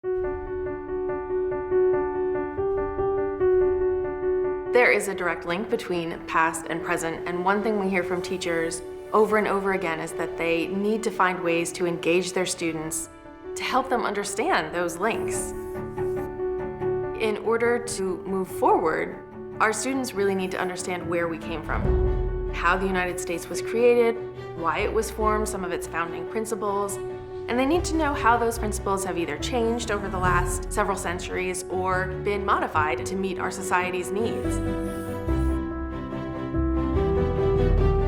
There is a direct link between past and present, and one thing we hear from teachers over and over again is that they need to find ways to engage their students to help them understand those links. In order to move forward, our students really need to understand where we came from, how the United States was created, why it was formed, some of its founding principles, and they need to know how those principles have either changed over the last several centuries or been modified to meet our society's needs.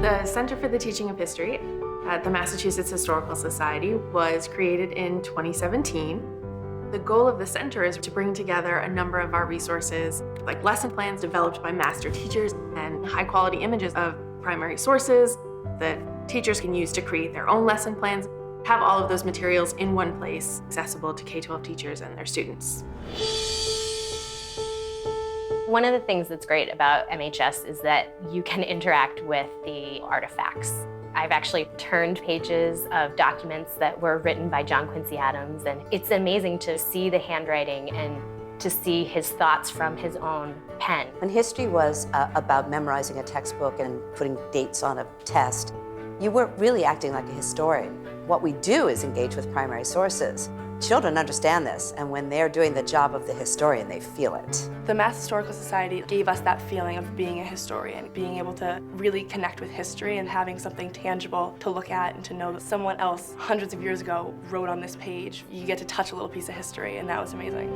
The Center for the Teaching of History at the Massachusetts Historical Society was created in 2017. The goal of the center is to bring together a number of our resources, like lesson plans developed by master teachers and high-quality images of primary sources that teachers can use to create their own lesson plans, have all of those materials in one place, accessible to K-12 teachers and their students. One of the things that's great about MHS is that you can interact with the artifacts. I've actually turned pages of documents that were written by John Quincy Adams, and it's amazing to see the handwriting and to see his thoughts from his own pen. When history was about memorizing a textbook and putting dates on a test, you weren't really acting like a historian. What we do is engage with primary sources. Children understand this, and when they're doing the job of the historian, they feel it. The Mass Historical Society gave us that feeling of being a historian, being able to really connect with history and having something tangible to look at and to know that someone else hundreds of years ago wrote on this page. You get to touch a little piece of history, and that was amazing.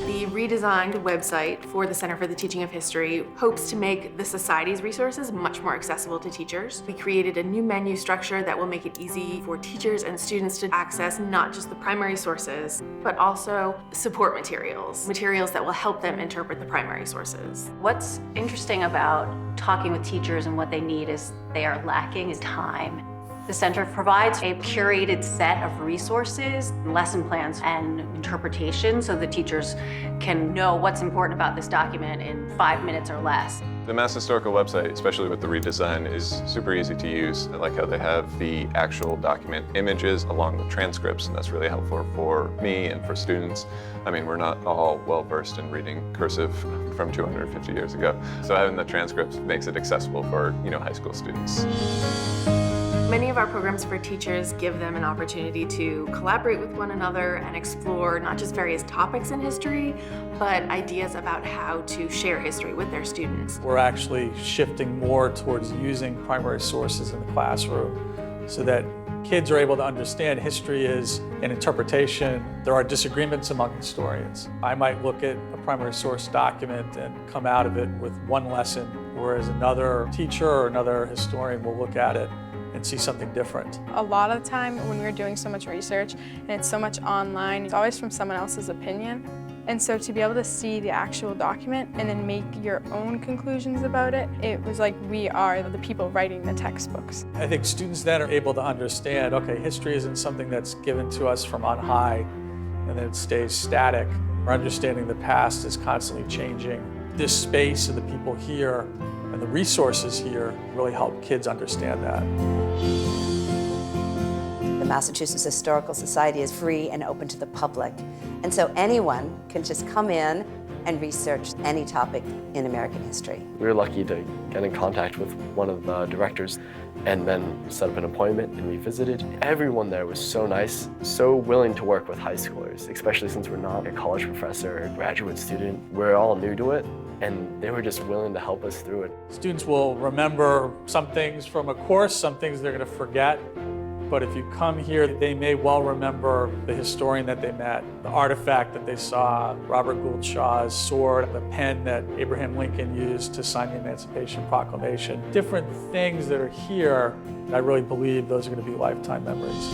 The redesigned website for the Center for the Teaching of History hopes to make the Society's resources much more accessible to teachers. We created a new menu structure that will make it easy for teachers and students to access not just the primary sources, but also support materials that will help them interpret the primary sources. What's interesting about talking with teachers and what they need is they are lacking is time. The center provides a curated set of resources, lesson plans, and interpretation so the teachers can know what's important about this document in 5 minutes or less. The Mass Historical website, especially with the redesign, is super easy to use. I like how they have the actual document images along with transcripts, and that's really helpful for me and for students. I mean, we're not all well-versed in reading cursive from 250 years ago, so having the transcripts makes it accessible for, high school students. Many of our programs for teachers give them an opportunity to collaborate with one another and explore not just various topics in history, but ideas about how to share history with their students. We're actually shifting more towards using primary sources in the classroom so that kids are able to understand history is an interpretation. There are disagreements among historians. I might look at a primary source document and come out of it with one lesson, whereas another teacher or another historian will look at it and see something different. A lot of the time when we're doing so much research and it's so much online, it's always from someone else's opinion. And so to be able to see the actual document and then make your own conclusions about it, it was like we are the people writing the textbooks. I think students then are able to understand, okay, history isn't something that's given to us from on high and then it stays static. Our understanding of the past is constantly changing. This space and the people here and the resources here really help kids understand that. The Massachusetts Historical Society is free and open to the public. And so anyone can just come in and research any topic in American history. We were lucky to get in contact with one of the directors and then set up an appointment, and we visited. Everyone there was so nice, so willing to work with high schoolers, especially since we're not a college professor or graduate student. We're all new to it, and they were just willing to help us through it. Students will remember some things from a course, some things they're going to forget. But if you come here, they may well remember the historian that they met, the artifact that they saw, Robert Gould Shaw's sword, the pen that Abraham Lincoln used to sign the Emancipation Proclamation. Different things that are here, I really believe those are going to be lifetime memories.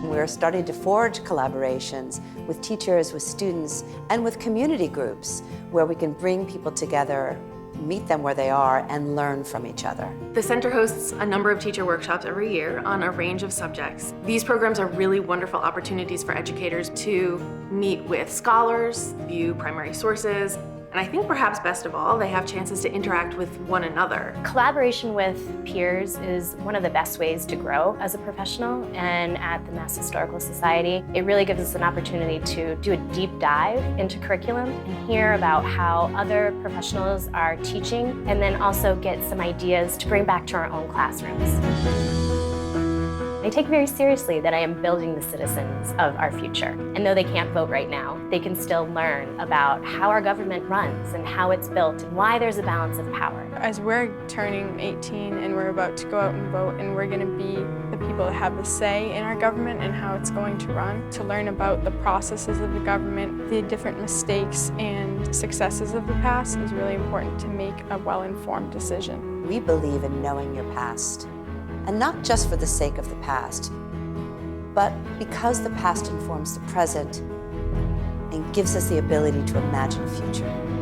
We're starting to forge collaborations with teachers, with students, and with community groups where we can bring people together, meet them where they are, and learn from each other. The center hosts a number of teacher workshops every year on a range of subjects. These programs are really wonderful opportunities for educators to meet with scholars, view primary sources, and And I think perhaps best of all, they have chances to interact with one another. Collaboration with peers is one of the best ways to grow as a professional, and at the Mass Historical Society, it really gives us an opportunity to do a deep dive into curriculum and hear about how other professionals are teaching, and then also get some ideas to bring back to our own classrooms. I take very seriously that I am building the citizens of our future. And though they can't vote right now, they can still learn about how our government runs and how it's built and why there's a balance of power. As we're turning 18 and we're about to go out and vote, and we're going to be the people that have the say in our government and how it's going to run, to learn about the processes of the government, the different mistakes and successes of the past is really important to make a well-informed decision. We believe in knowing your past. And not just for the sake of the past, but because the past informs the present and gives us the ability to imagine a future.